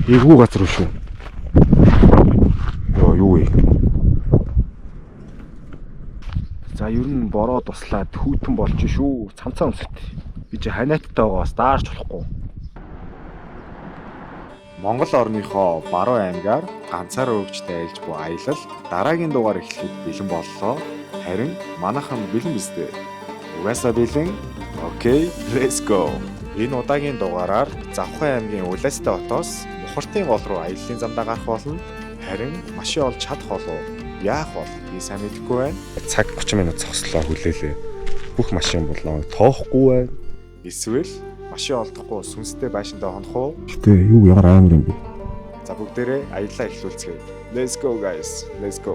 Эвгүй газар шүү. Юу вэ? За ер нь бороо туслаад хүүтэн болж шүү. Цамцаа өмсөт. Би чи ханиаттай байгаас даарч болохгүй. Монгол орныхоо Баруун аймгаар ганцаараа өвчтэй айлж буй аялал дараагийн дугаар эхлэхэд бэлэн боллоо. Харин манайхан бэлэн биз дээ. Угаасаа бэлэн. Окей, let's go. Энэ удаагийн дугаараар Завхан аймгийн Улаастай хотоос Мухартын гол руу аяллаа замдаа гарах болно. Харин машин олж чадах болов. Яах вэ? Би сайн мэдэхгүй байна. Цаг 30 минут зогслоо хүлээлээ. Бүх машин болоо тоохгүй байна. Эсвэл машин олдохгүй сүнстэй байшиндаа хонох уу? Гэтэ юу ягаар аамд юм бэ? За бүгдээрээ аяллаа эхлүүлцгээе. Let's go guys. Let's go.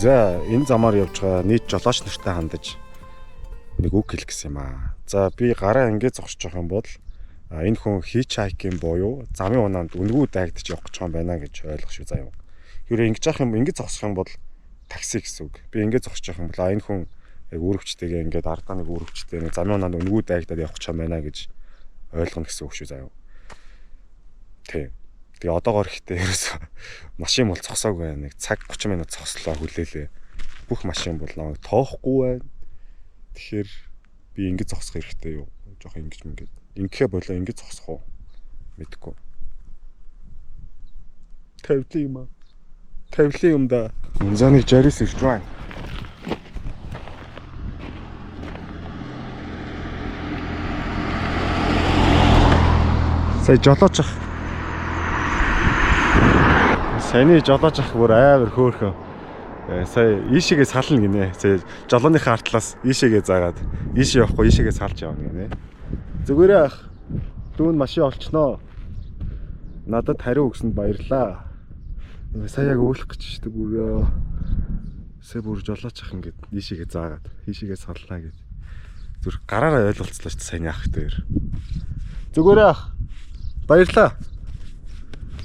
За энэ замаар явж байгаа нийт жолооч нартай хандаж нэг үг хэлэх гэсэн юм аа. За би гараа ингээд зогсож байгаа юм бол энэ хүн хичхайкинг буюу замын унаанд үнгүү дайгдаж явах гэж байгаа юм байна гэж ойлгох шүү заяа. Хэрвээ ингэж явах юм ингээд зогсох юм бол такси гэсэн үг. Би ингээд зогсож байгаа юм бол энэ хүн яг үүрэгчтэйгээ ингээд ардаа нэг үүрэгчтэй нэг замын унаанд үнгүү дайгдаад явах гэж байгаа юм байна гэж ойлгоно гэсэн үг шүү заяа. Тийм. Тэгээ одоогоор ихтэй ерөөсө машин бол зогсоогүй байна. Нэг цаг 30 минут зогслоо хүлээлээ. Бүх машин болоо тоохгүй байна. Тэгэхээр би ингэж зогсох хэрэгтэй юу? Жохоо ингэж мингээд. Ингэхэ болоо ингэж зогсох уу? Мэдгүй. Тавлын юм аа. Тавлын юм да. За нэг жарис ирж байна. Сая жолооч ах. Саяны жолооч ах бүр амар хөөхөө. Сая ийшээгээ сална гинэ. Сая жолооныхаа артлаас ийшээгээ заагаад ийшээ явахгүй ийшээгээ салж явна гинэ. Зүгээрээ ах. Дүүн машин олчноо. Надад хариу өгсөнд баярлаа. Сая яг өөлөх гэж штэ бүр. Сая бүр жолооч ах ингээд ийшээгээ заагаад ийшээгээ саллаа гэд. Зүр гараараа ойлголцлоо штэ саяны ах дээр. Зүгээрээ ах. Баярлаа.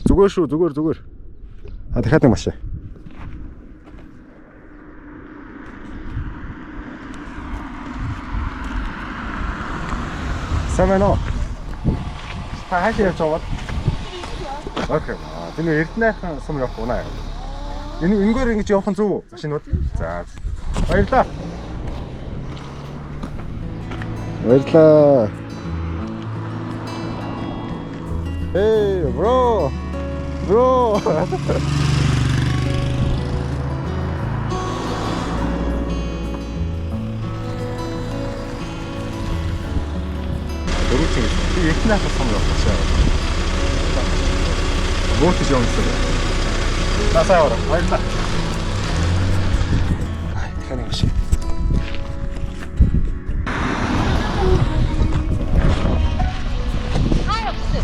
Зүгээр шүү зүгээр. А дахиад нэг машин. Самэно. Та хаашаа явж байгаа бол? Окей. Энэ Эрдэнэхэн сум явах уу наа. Энэ ингээр ингэж явах нь зөв үү? Машинууд. За. Баярлаа. Баярлаа. Hey, bro. Bro. Дөрөвчний эхнийх нь сум явуулсан. Бөөтөж явсан. Насаа ороо. Баярлалаа. Дахиад нэг машин.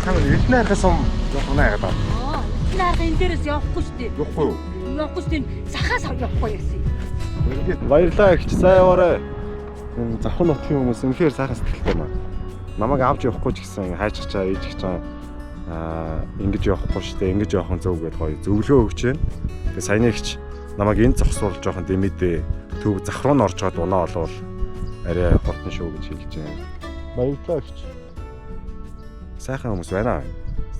Хамаа эхнийх сум явах наа гэдэг. Эхнийх энэ дээрээс явахгүй шүү дээ. Явахгүй юу? Явахгүй шүү дээ. Сахаас явахгүй яасан. Баярлалаа их сайн яваарай. Энэ Завхан нутгийн хүмүүс үнэхээр сайхан сэтгэлтэй маа. Намайг авч явахгүй ч гэсэн хайж чачаа ээж гэж байгаа ингэж явахгүй штэ ингэж явах нь зөв гэдээ гоё зөвлөгөө өгч байна. Тэгээ саяны ихч намайг энд зогсуулж жоохон дэмэдээ төв зах руу н орж чад унаа олвол арай хурдан шүү гэж хэлж байна. Баярлалаа ихч. Сайхан хүмүүс байна.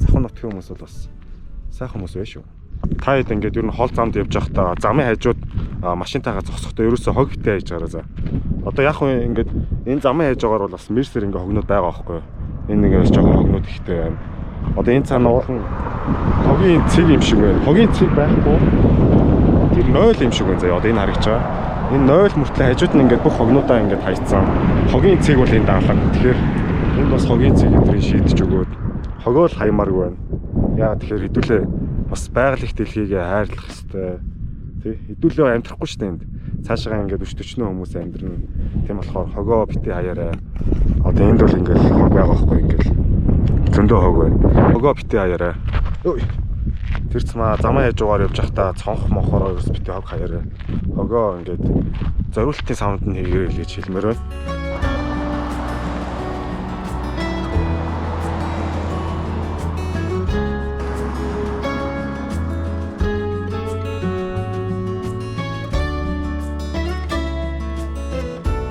Завхан нутгийн хүмүүс бол бас сайхан хүмүүс байна шүү. Та хэд ингээд ер нь хол замд явж байхдаа замын хажууд машинтайгаа зогсохдоо ерөөсөө хог хитэ хайж гараа за. Одоо яг хүн ингээд энэ замын хайж байгаагаар бол бас мерсер ингээ хогнод байгаа байхгүй юу? Энэ нэг бас жоохон хогнод ихтэй байна. Одоо энэ цаана уулын хогийн цэг юм шиг байна. Хогийн цэг байхгүй. Тэр 0 юм шиг байна заяа. Одоо энэ харагдаж байгаа. Энэ 0 мөртлөө хажууд нь ингээд бүх хогнуудаа ингээд хайцсан. Хогийн цэг бол энэ даалга. Тэгэхээр энд бас хогийн цэг эдрийг шийдэж өгөөд хогоо л хаймааргүй байна. Яа тэгэхээр хэдүүлээ бас байгаль их дэлхийгээ хайрлах хэрэгтэй. Тий, хэдүүлээ амьдрахгүй шүү дээ энд. Цаашаа ингээд 40-40 хүмүүс амьдрна. Тийм болохоор хогоо битээ хаяарай. Одоо энд бол ингээд хог байгаа байхгүй ингээд. Зөндөө хог байна. Хогоо битээ хаяарай. Ой. Тэр цамаа замаа яж угаар явж байхдаа цонх мохороо ерөөс битээ хог хаяарай. Хогоо ингээд зориултын савнд нь хийгээрэй гэж хэлмээр байна.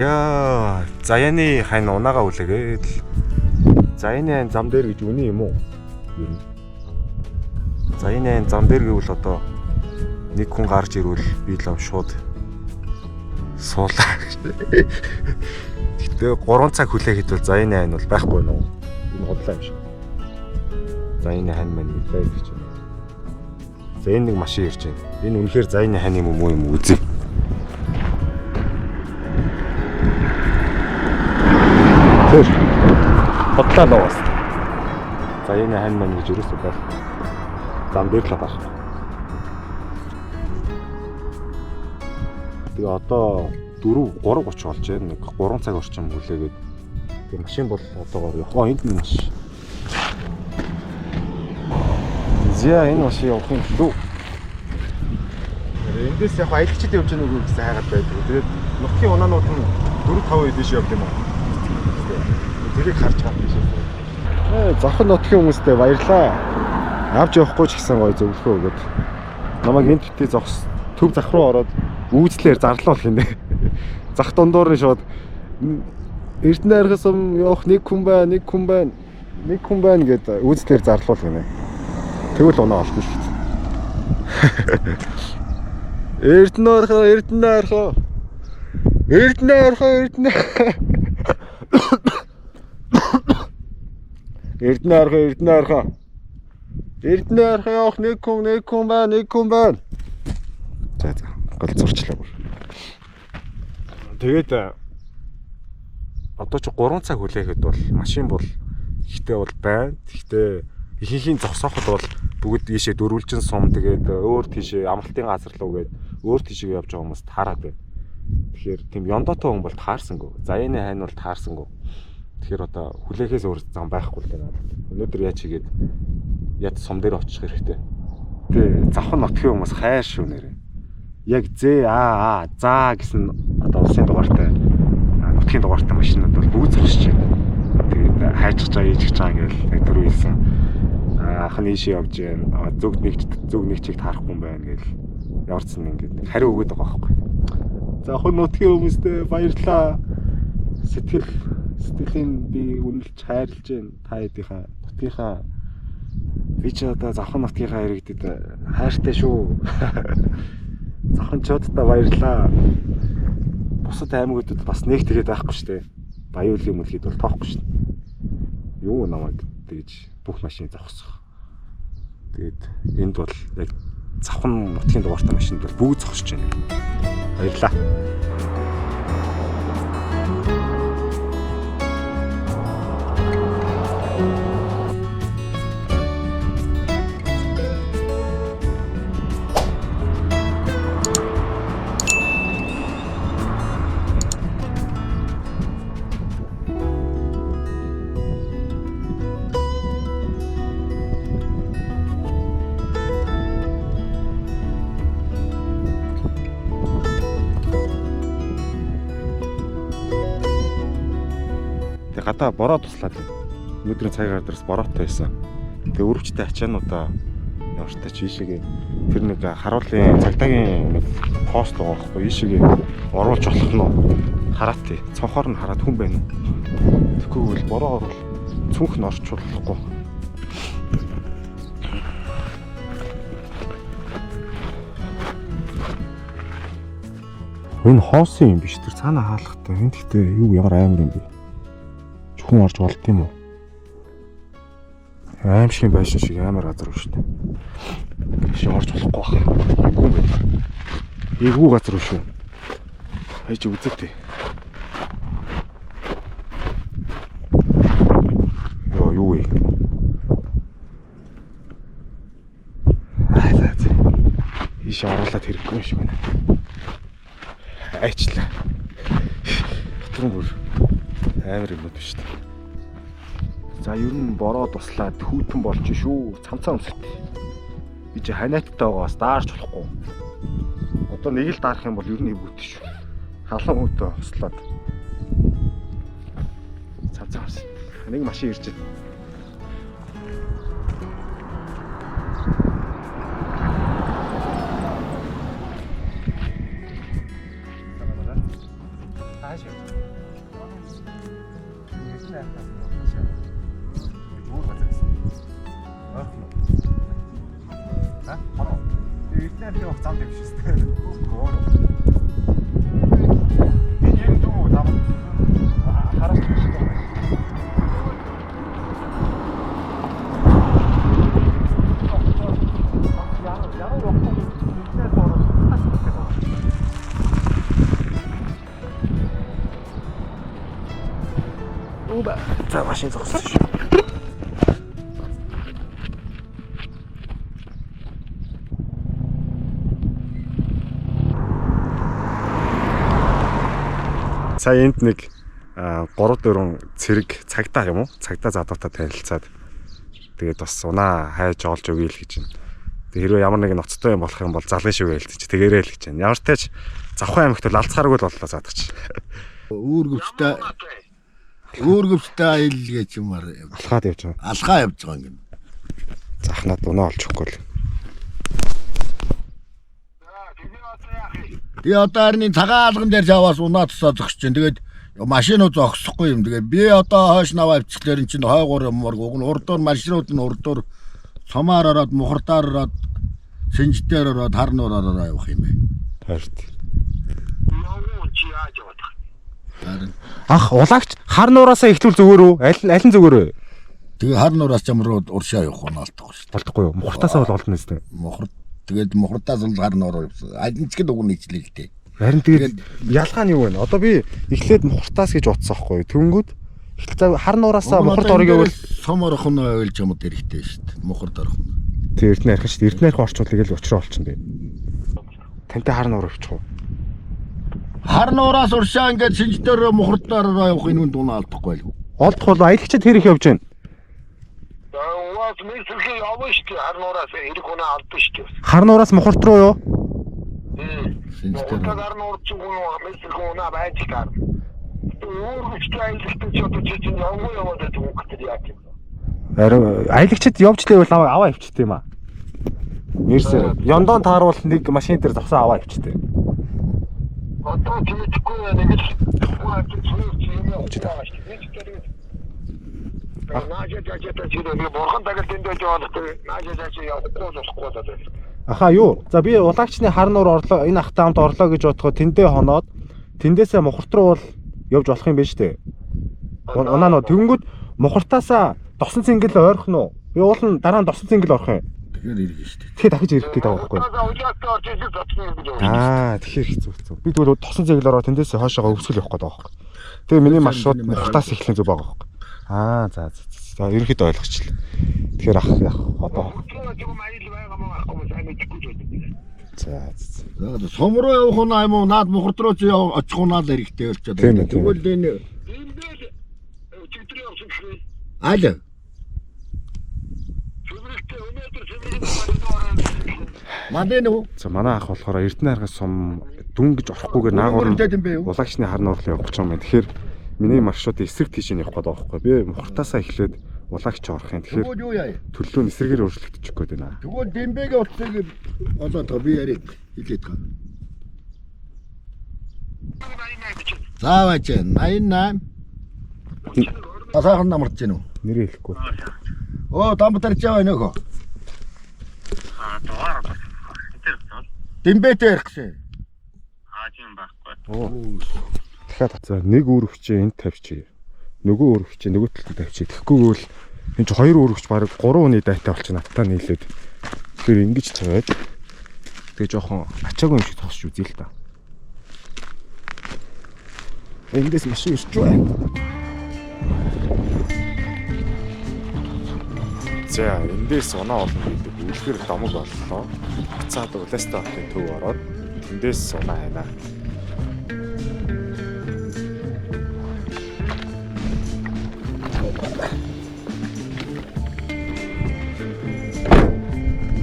Яа, Заяаны хань унаага үлээгээд Заяаны зам дээр гэж үний юм уу? Ер нь. Заяаны зам дээр гэвэл одоо нэг хүн гарч ирвэл би л шууд суулаа гэж. Гэтэ 3 цаг хүлээхэд бол Заяаны хань бол байхгүй нөө. Энэ годлаа юм шиг. Заяаны хань маань нэлээд гэж байна. За энэ нэг машин ирж байна. Энэ үнэхээр Заяаны хань юм уу юм үзье. Тэр бодлоо лоос. Заяаны хань маань гэж юусоо байх. Зам дээр л байх. Тэгээ одоо 3:30 болж байна. Нэг 3 цаг орчим хүлээгээд. Тэгээ машин бол одоогоор явах. Энд нь маш. Зя энэ машин явах юм шүү. Эндээс яг аялалчид явж байгаа нүг гэсэн хайгаад байдаг. Тэгээд нутгийн унаанууд нь 4-5 хэд биш явд юм уу? Тэрийг харж байгаа юм шиг. Зохон нутгийн хүмүүстээ баярлаа. Авч явахгүй ч гэсэн гоё зөвлөхөө өгöd. Намайг энд битээ зогс төв зах руу ороод үүслээр зарлуулах юм бэ. Зах дундуур нь шууд Эрдэнэ аргас явах нэг хүн байна гэд үүслээр зарлуулах юм бэ. Тэгвэл унаа олно шүү дээ. Эрдэнэ арга явах нэг хүн байна. За гол зурчлаа бүр. Тэгээд одоо ч 3 цаг хүлээхэд бол машин бол ихтэй бол байна. Гэхдээ ихэнхийн зогсооход бол бүгд ийшээ дөрвөлжин сум тэгээд өөр тийшээ амралтын газар руу гээд өөр тийшээ явж байгаа хүмүүс таарад байна. Тэгэхээр тийм ёндоотой хүн бол таарсангүй. Заяаны хань бол таарсангүй. Тэгэхээр одоо хүлээхээс өөр зам байхгүй л дээ. Өнөөдөр яа чигээд яд сум дээр очих хэрэгтэй. Тэгээ завхан нотгийн хүмүүс хайр шүү нэрээ. Яг заа гэсэн одоо улсын дугаартай нутгийн дугаартай машинууд бол бүгд зогсож байна. Тэгээд хайчих чаа ийчих чаа ингээл түрүү хэлсэн. Анхан ийшээ явж байна. Зүг нэг чиг таарахгүй юм байна гэл яварсан ингээд хариу өгöd байгаа байхгүй. За хөн нутгийн хүмүүстээ баярлалаа. Сэтгэлийн би үнэлж хайрлаж байна. Та хэдийнхаа нутгийнхаа би ч одоо завхан нутгийнхаа иргэдэд хайртай шүү. Завханчуудаа баярлалаа. Бусад аймагуудад бас нэг тэгээд байхгүй шүү дээ. Баяуул юм үлгээд бол тоохгүй шүү дээ. Юу намайг тэгж бүх машин зогсох. Тэгээд энд бол яг завхан нутгийн дугаартай машинд бол бүгд зогсож байна. Баярлалаа. Гадаа бороо туслаад өнөөдрийн цагаар дээрс бороотой байсан. Тэгээ өрөвчтэй ачаануудаа явартай чи ийшээгээ тэр нэг харуулын цагдаагийн нэг пост байгаа байхгүй ийшээгээ оруулж болох нь хараат тий. Цонхоор нь хараад хүн байна уу? Тэгэхгүй бол бороо орвол цүнх нь орч болохгүй. Энэ хоосон юм биш тэр цаана хаалгатай. Энд гэхдээ юу ямар амар юм бэ? Хүн орж болд юм уу? Аим шиг байшин шиг амар газар үү шүү дээ. Биш орж болохгүй байна. Эвгүй юм байна. Эвгүй газар үү шүү. Хайж үзэгтэй. Юу вэ? Ийш оруулаад хэрэггүй юм шиг байна. Айчлаа. Өтөрн бүр амар юм биш үү? За ер нь бороо туслаад хүүтэн болж шүү. Цамцаа өмсөлт. Би чи ханиаттай байгаас даарч болохгүй. Одоо нэг л даарах юм бол ер нь эвгүйт шүү. Халан хүүтэ хослоод. Цамцаа өмс. Нэг машин ирж байна. Хаашаа эрдэнэ архив зам юм шүү дээ. Өөр. Энэ дүү зам харах хэрэгтэй. Уба. За машин зогссон шүү. Сая энд нэг 3-4 цэрэг цагдаа юм уу? Цагдаа задуутай танилцаад тэгээд бас унаа хайж олж өгье л гэж байна. Тэг хэрвээ ямар нэгэн ноцтой юм болох юм бол залгын шүгэ л гэж тэгэрэй л гэж байна. Ямар ч тач Завхан аймагт бол алцгааргүй л боллоо заадагч. Үүргэвчтэй аялал гэж юмар Алхаад явж байгаа. алхаа явж байгаа юм. Захнаад унаа олж өгөхгүй л. Би одоо харин цагаан алган дээр чаваас унаа тусаа зогсож чинь. Тэгээд машинууд зогсохгүй юм. Тэгээд би одоо хойш наваа авчихлаар эн чинь хойгоор юмар уг нь урдуур машинууд нь урдуур сомаар ороод мухардаар ороод синжтээр ороод харнуур ороод явах юм бэ. Хайрт. Харин Ах улагч хар нуураасаа ихтүүл зүгээр үү? Аль нь зүгээр вэ? тэгээ харнуураас ч амруу уршаа явах нь алдахгүй шүү. Болдохгүй юу? Мухартаасаа бол олно нэстэ. Тэгээд мухардаас л харнуур явсан. Аль ч гэдэг үг нийтлээ л дээ. Харин тэгээд ялгаа нь юу вэ? Одоо би эхлээд мухартаас гэж утсан байхгүй юу? Тэнгүүд эхлээд хар нуураасаа мухарт орё гэвэл сом орох нь ойлж юмд эрэхтэй шүү дээ. Мухарт орох нь. тэр эрдэнэ архив шүү дээ. Эрдэнэ архив орчуулъя гэж учраа олчихно би. Тантай хар нуур авчих уу? Харнуураас уршаа ингээд синжтээр мухардаар явах энэ үнд унаа алдахгүй л. Олдох бол аялагчид тэр их явж байна. Уус мэрсэлхий явна шүү дээ. Харнуураас хэрэг унаа алдсан шүү дээ. Хар нуураас мухарт руу юу? Синжтээр. Харнуур ч мэрсэлхий унаа байж таар. Үүргэвчтэй аялалтай ч одоо чинь явгүй яваад байгаа юм гэдэг яа тийм. Харин аялагчид явж лээвэл аваа авчихдээ юм аа. Нэрсэ ёндон тааруул нэг машин дээр зогсоо аваа авчихдээ. Одоо тиймэрхүү нэг л Аха юу? За би улагчны хар нуур орлоо энэ ахтай хамт орлоо гэж бодоход тэндээ хоноод тэндээсээ мухарт руу бол явж болох юм байна шүү дээ. Унаа нөө тэгэнгүүт мухартаасаа досон цэнгэл ойрох нь уу? Би уул нь дараа нь досон цэнгэл орох юм. Тэгэхээр иргэн шүү дээ. Тэгэхээр дахиж ирэх гээд байгаа байхгүй юу? Тэгэхээр хэцүү. Би тэгвэл тосон цэглэл ороо тэндээс хоошоогоо өвсгөл явах гээд байгаа байхгүй. Тэгээ миний маршрут мухартаас эхлэн зүг байгаа байхгүй. За ерөнхийдөө ойлгочихлаа. Тэгэхээр одоо За. Сом руу явах нь юм уу? Наад мухарт руу ч очих унаа л эрэхтэй болчиход байна. Тэгвэл энэ аль Мандэн үү? За манай ах болохоор эрдэнэ аргас сум дүн гэж орохгүйгээр наагур улагчны хар нуур руу явах гэж байгаа юм. Тэгэхээр миний маршрутыг эсрэг тийш явах гээд байгаа байхгүй. Би мухартаасаа эхлээд улагч орох юм. Тэгэхээр төлөв нь эсрэгээр өөрчлөгдөж гээд байна. Тэгвэл Дембэгийн утсыг олоод би ярив хэлээд байгаа. Зааваач 88. Асаахан намарч гин үү? Нэрээ хэлэхгүй. Оо, дамбатарч яваа нөхөө. Дугаар Дембэтэй ярих гэсэн. тийм байхгүй. Тэгэхээр за нэг өөрөвчөө энд тавьчих. Нөгөө өөрөвчөө нөгөө талд тавьчих. Тэгэхгүйвэл энэ ч хоёр өөрөвч баг 3 хүний дайтай болчих надтай нийлээд. Тэгэхээр ингэж тавиад тэгээ жоохон ачаагүй юм шиг тосч үзье л та. Эндээс машин ирж байна. За эндээс унаа олно гэдэг үлгэр домог боллоо. Буцаад Улаастай хотын төв ороод эндээс унаа хайнаа.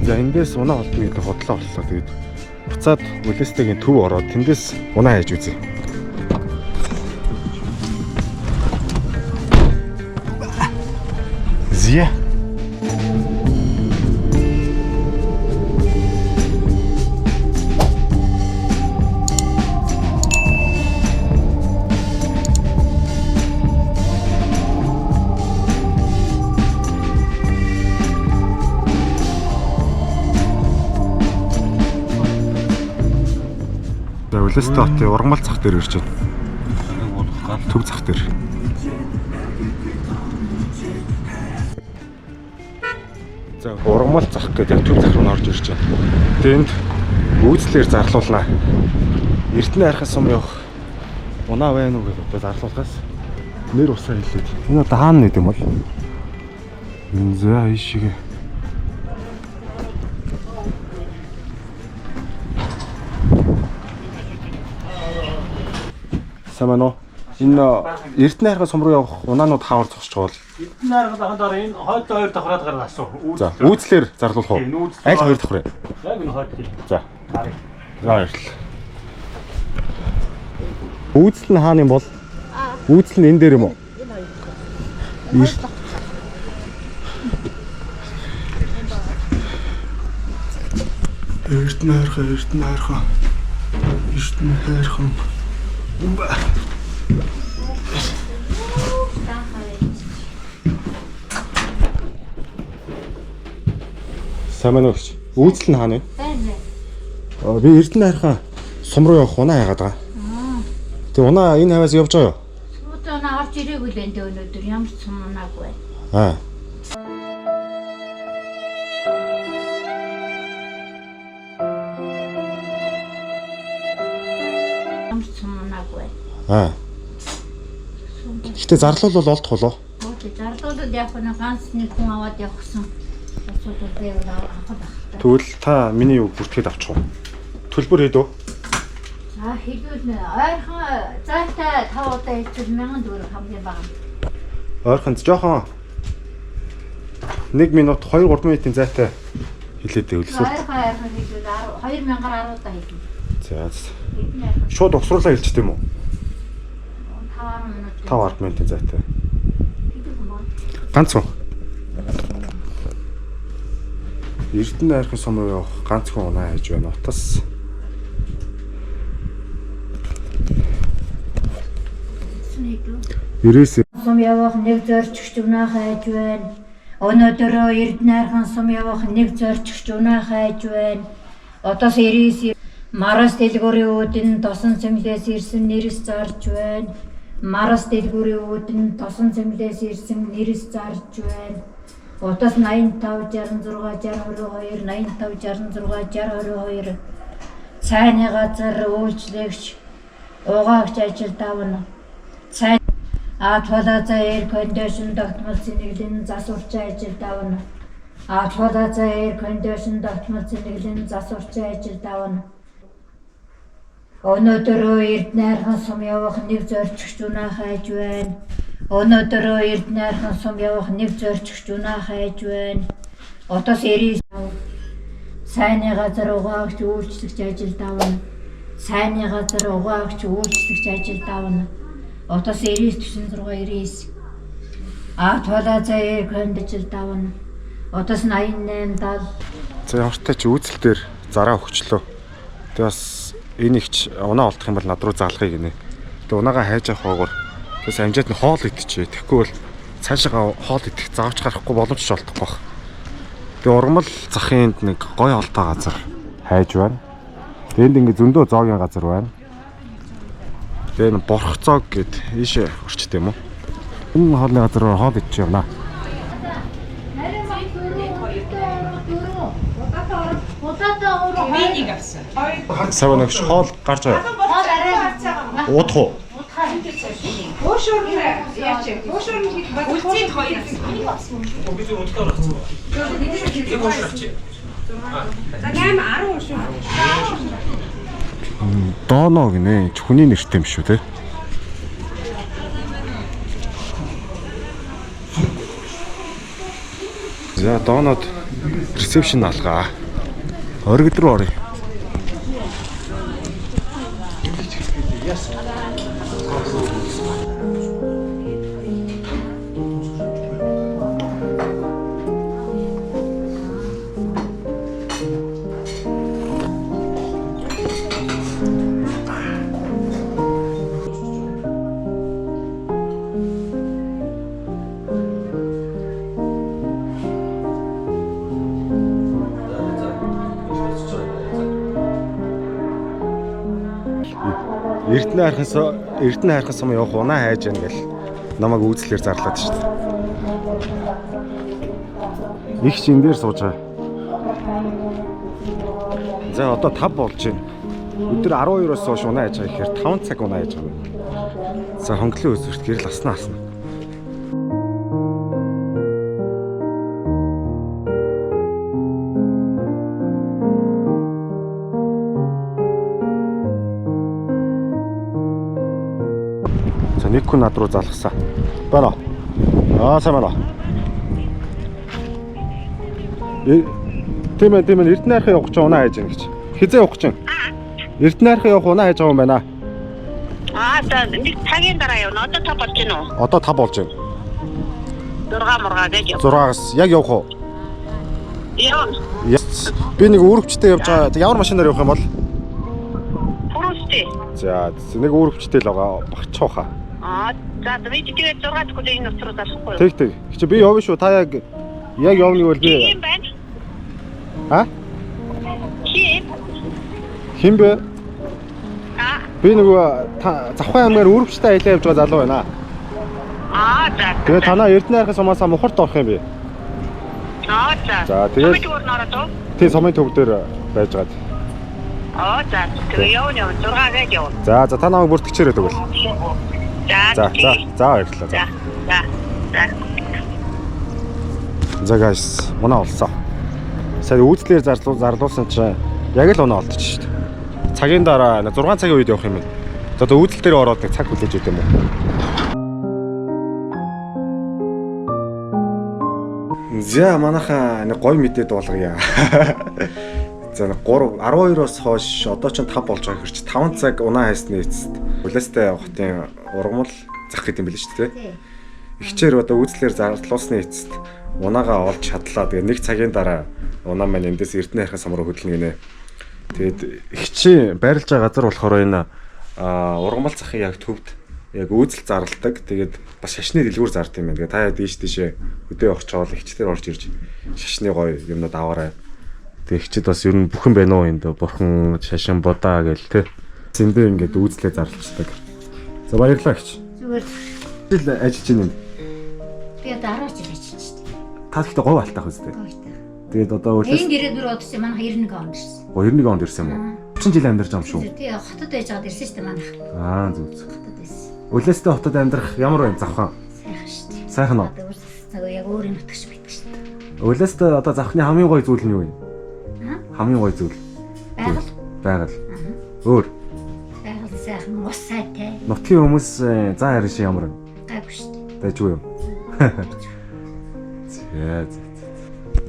За эндээс унаа олно гэдэг бодлоо боллоо. Тэгээд буцаад Улаастайгийн төв ороод тэндээс унаа хайж үзье. Зя Улистай хотын Ургамал зах дээр ирж байна. Төв зах дээр. За Ургамал зах гэдэг төв зах руу орж ирж байна. Тэнд үйлчлэлээр зарлуулнаа. Эрдэнэ хайрхан сум явах унаа байна уу гэж одоо зарлуулгаас нэр усаа хэлээд. Энэ одоо хаана нэт юм бол? За ийшээ. Самано. Энэ Эрдэнэ хайрхан сум руу явах унаанууд хаавар зогсож байгаа бол Эрдэнэ хайрхан дараа энэ хойд хоёр давхраад гараад асуу. за үйлчлэлээр зарлуулах уу? Аль хоёр давхраа? Яг энэ хойд. За. За баярлалаа. Үйлчлэл нь хаана юм бол? Үйлчлэл нь энэ дээр юм уу? Эрдэнэ хайрхан. Саманогч. Үйлчлэл нь хаана вэ? Байна. Би Эрдэнэ хайрхан сум руу явах унаа яагаад байгаа? Тэг унаа энэ хаваас явж байгаа юу? Суудаа орж ирээгүй л энэ өнөөдөр ямар ч сумнаагүй байна. Аа. Ямар ч сумнаагүй байна. Аа. Гэтэ зарлуул бол олдох болоо. Өөдөө зарлуулад явах нь ганц нэг хүн аваад явахсан. Асуудал дээр авах байх. Тэгвэл та миний үг бүртгэхэд авчих уу? Төлбөр хэд вэ? За хэлвэл ойрхон зайтай 5 удаа хэлчихвэл 1000 төгрөг хамгийн бага. Ойрхон жоохон 1 минут 2-3 минутын зайтай хэлээд өлсөөр. Ойрхон хэлвэл 2000-аар 10 удаа хэлнэ. За. Шууд угсруулаа хэлчихдэг юм уу? 5 минут. 5-10 минутын зайтай. Хэлдэг юм байна. Ганц хүн. Эрдэнэ хайрхан сум руу явах ганц хүн унаа хайж байна. Утас. Ирээсээ Сум явах нэг зорчигч унаа хайж байна. Өнөөдөр Эрдэнэ хайрхан сум явах нэг зорчигч унаа хайж байна. Одоос 99 Марас дэлгүүрийн үүдэн тосон цэмлээс ирсэн нэрэс зарж байна. Марас дэлгүүрийн үүдэн тосон цэмлээс ирсэн нэрэс зарж байна. Удаас 85 66 62 85 66 62 цайны газар үйлчлэгч угаагч ажил давна. Цай Атвалаза air condition тогтмол зэниглэн засварчаа ажил давна. Атвалаза air condition тогтмол зэниглэн засварчаа ажил давна. Өнөөдөр Эрдэнэ хайрхан сум явах нэг зорчигч унаа хайж байна. Өнөөдөр Эрдэнэ хайрхан сум явах нэг зорчигч унаа хайж байна. Одоос 99 сайны газар угаагч үйлчлэгч ажил давна. Сайны газар угаагч үйлчлэгч ажил давна. Одоос 99 46 99 Атвалаза air condition давна. Одоос 88 70 за ямартай ч үйлцэл дээр зараа өгчлөө. Тэг бас энэ ихч унаа олдох юм бол над руу заалгыг гинэ. Тэг унаага хайж авах хоогоор тэгээс амжаад нь хоол идчихээ. Тэгэхгүй бол цаашаа хоол идэх заавч гарахгүй боломжч олдохгүй баг. Тэг ургамал захынд нэг гой олдоо газар хайж байна. Тэнд ингээ зөндөө зоогийн газар байна. Тэгээ борох зоог гэд ийшээ орчтой юм уу? Энэ хоолны газар руу хоол идчих явна. Винийг авсан. Саван өгч хоол гарч байгаа. Хоол арай гарч байгаа. Уутах уу? Утгаар ингэ цааш. Ошоор яач вэ? Ошоор үлцээд хоёр авсан. Би зөв өдгөр авсан. Яг ууш авчих. За гайм 10 ошоор. Дооно гинэ. Хүний нэртэй юм шүү те. За доонод ресепшн алгаа. Оргид руу оръё. Эрдэнэ хайрхан сум явах унаа хайж яана гэл намайг үзлээр зарлаад шүү дээ. Их чин дээр сууж байгаа. За одоо 5 болж байна. Өдөр 12-оос хойш унаа хайж байгаа гэхээр 5 цаг унаа хайж байгаа. За хонглын үзүүрт гэрэл асна. Нэг хүн над руу залгасан. Байна. Сайн байна. Тийм ээ Эрдэнэ хайрхан явах гэж унаа хайж байна гэж. Хизээ явах гэж байна? Эрдэнэ хайрхан явах унаа хайж байгаа юм байна. За нэг цагийн дараа явна. Одоо 5 болж байна уу? Одоо 5 болж байна. 6 мургаа гэж яв. 6-аас яг явах уу? Явна. Би нэг өрөвчтэй явж байгаа. Ямар машинаар явах юм бол? Хүрүүстэй. За нэг өрөвчтэй л байгаа. Багчаа хаа. За тэгээд 6 дахь энэ нутруу зарахгүй юу? Тэг. Чи би явна шүү. Та яг явна гэвэл би. Хин байна? А? Хин бэ? Би нөгөө Завхан аймгаар өрөвчтэй аялаа явж байгаа залуу байна. За. Тэгээ танаа Эрдэнэ хайрхан сумаас мухарт орох юм бэ? За. За тэгээд тий сумын төв дээр байж байгаа. За. Тэгээ явна 6 гэж явна. За та намайг бүртгэчээрэй тэгвэл. За. Баярлалаа. За guys, унаа олсон. Сая үйлчлэр зарлуулсан чинь яг л унаа олдчих шүү дээ. Цагийн дараа 6 цагийн үед явах юм байна. Одоо үйлдэл дээр ороод нэг цаг хүлээж өгд юм уу? За манайхаа нэг гой мэдээд болгоё. За 12-оос хойш одоо ч 5 болж байгаа хэрэг чи 5 цаг унаа хайсны эцэст хүлээстэй явахтын ургамал зах гэдэг юм билээ шүү дээ. Ихчээр одоо үйлчлэр зарлуулсны эцэст унаагаа олж чадлаа. Тэгээ нэг цагийн дараа унаа маань эндээс Эрдэнэ хайрхан сум руу хөдлөнө гинэ. Тэгээд ихчийн байрлаж байгаа газар болохоор энэ ургамал захын яг төвд яг үйлчлэл зарладаг. Тэгээд бас шашны дэлгүүр зард юм байна. Тэгээ та тийшээ өдөө явах чаавал ихчдэр орж ирж шашны гоё юмнууд аваарай. Тэгээ ихчид бас ер нь бүхэн байна уу энд бурхан шашин будаа гэл тэ. Зэндээ ингээд үйлчлээ зарлцдаг. За баярлалаа ихч. Зүгээр. Жил ажиллаж байна юм. Би одоо 10 жил ажиллаж байна. Та гэхдээ говь алтах үстэй. Тэгээд одоо энэ гэрээ дөрөв одсон манайх 91 онд ирсэн. 91 онд ирсэн юм уу? 30 жил амьдарч байгаа юм шүү. Тэгээ хотод байж байгаад ирсэн шүү дээ манайх. Зүг. Хотод байсан. Үлээстэй хотод амьдрах ямар байна Завхан? Сайхан шүү дээ. Сайхан уу? Тэгээ яг өөр юм утгаш байдаг шүү дээ. Үлээстэй одоо Завхны хамгийн гоё зүйл нь юу вэ? Хамгийн гоё зүйл. Байгаль. Өөр. Байгаль сайхан, мус сайтай. Нутгийн хүмүүс заа харин шиг ямар вэ? Гайгүй шүү дээ. Байжгүй юу?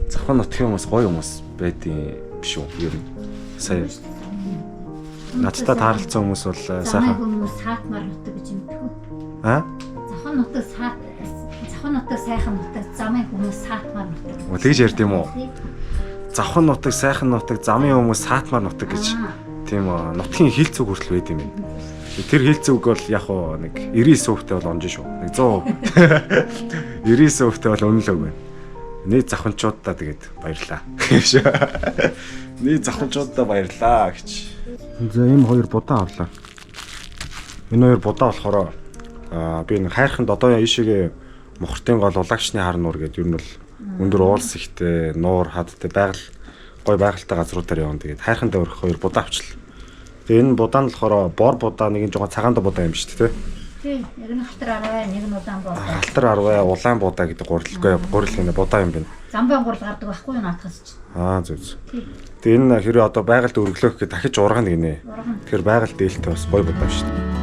Завхан нутгийн хүмүүс гоё хүмүүс байдیں۔ Биш үү? Ер нь. Сая. Надтай таарлцсан хүмүүс бол сайхан. Хүмүүс саатмаар нутаг гэж юм дэх үү? Завхан нутаг сайхан нутаг, замын хүмүүс саатмаар нутаг. Тэгж ярьд юм уу? Завхан нутаг, сайхан нутаг, замын хүмүүс саатмаар нутаг гэж тийм нутгийн хилцүүг хүртэл байд юм байна. Тэр хилцүүг бол яг нэг 99%-тэй бол онж шүү. Нэг 100%. 99%-тэй бол үнэлэг байна. Нийт завханчуудаа тэгээд баярлаа. Нийт завханчуудаа баярлаа гэж. За ийм хоёр будаа авлаа. Энэ хоёр будаа болохоор би нэг хайрханд одоо ийшээгээ мохортын гол улагчны хар нуур гэдэг ер нь бол өндөр уулс ихтэй нуур хадтай гой байгальтай газруудаар явна. Тэгээд хайрханд өрөх хоёр будаа авчлаа. Тэгээд энэ будаа нь болохоор бор будаа нэг жоохон цагаан будаа юм шүү дээ. Тийм, яг нь халтар 10, нэг нь удаан будаа. Халтар 10, улаан будаа гэдэг гурилгын будаа юм байна. Замбан гурил гардаг байхгүй юу наатахс чинь. Зүг. Тэгээд энэ хэрэг одоо байгальд өргөлөөх гэж дахиж ургана гинэ. Тэгэхээр байгаль дээлтэй бас гой будаа шүү дээ.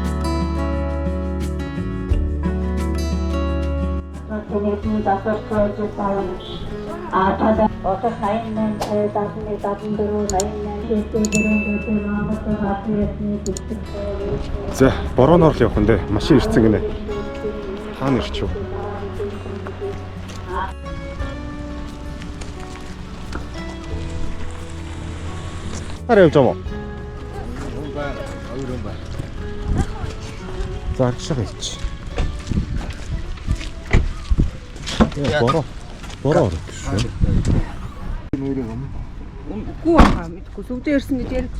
За, бороо нор л явах нь дээ. Машин ирцэн гинэ. Хаана ирчихв? Хараа явж байгаа юм уу? За, арчшаа хийч. Бороо. Үгүй аа мэдгүй сүгдээ ирсэн гэж яриад.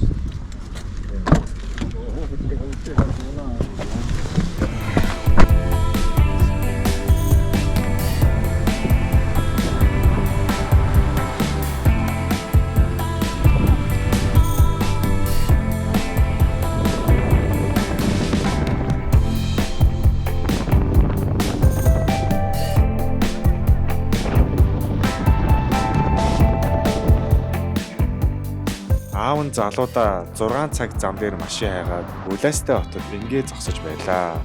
Аав нь залуудаа 6 цаг зам дээр машин хайгаад Улаастай хотод ингээ зогсож байлаа.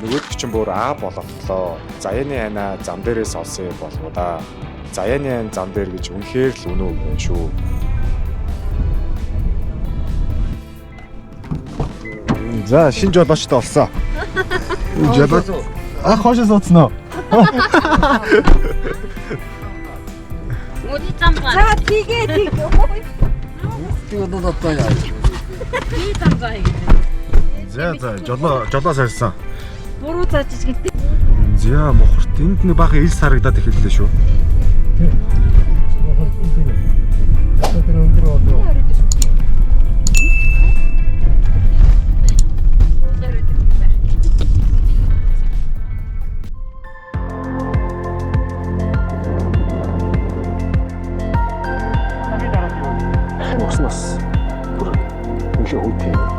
Нөгөөдг чинь бүр аа боловтлоо. Заяаны айна зам дээрээс олсон юм болов да. Заяаны айн зам дээр гэж үнэхээр л үнэн үг байна шүү. За шинэ жолоочтой олсон. Жолооч хошоо суудсан уу? За тэгээ. За жолоо сарсан. Буруу зааж гэлтэй. За мохорт энд нэг баахан ил сарагдаад эхэллээ шүү. Бас бүр үнэхээр хөвтэй.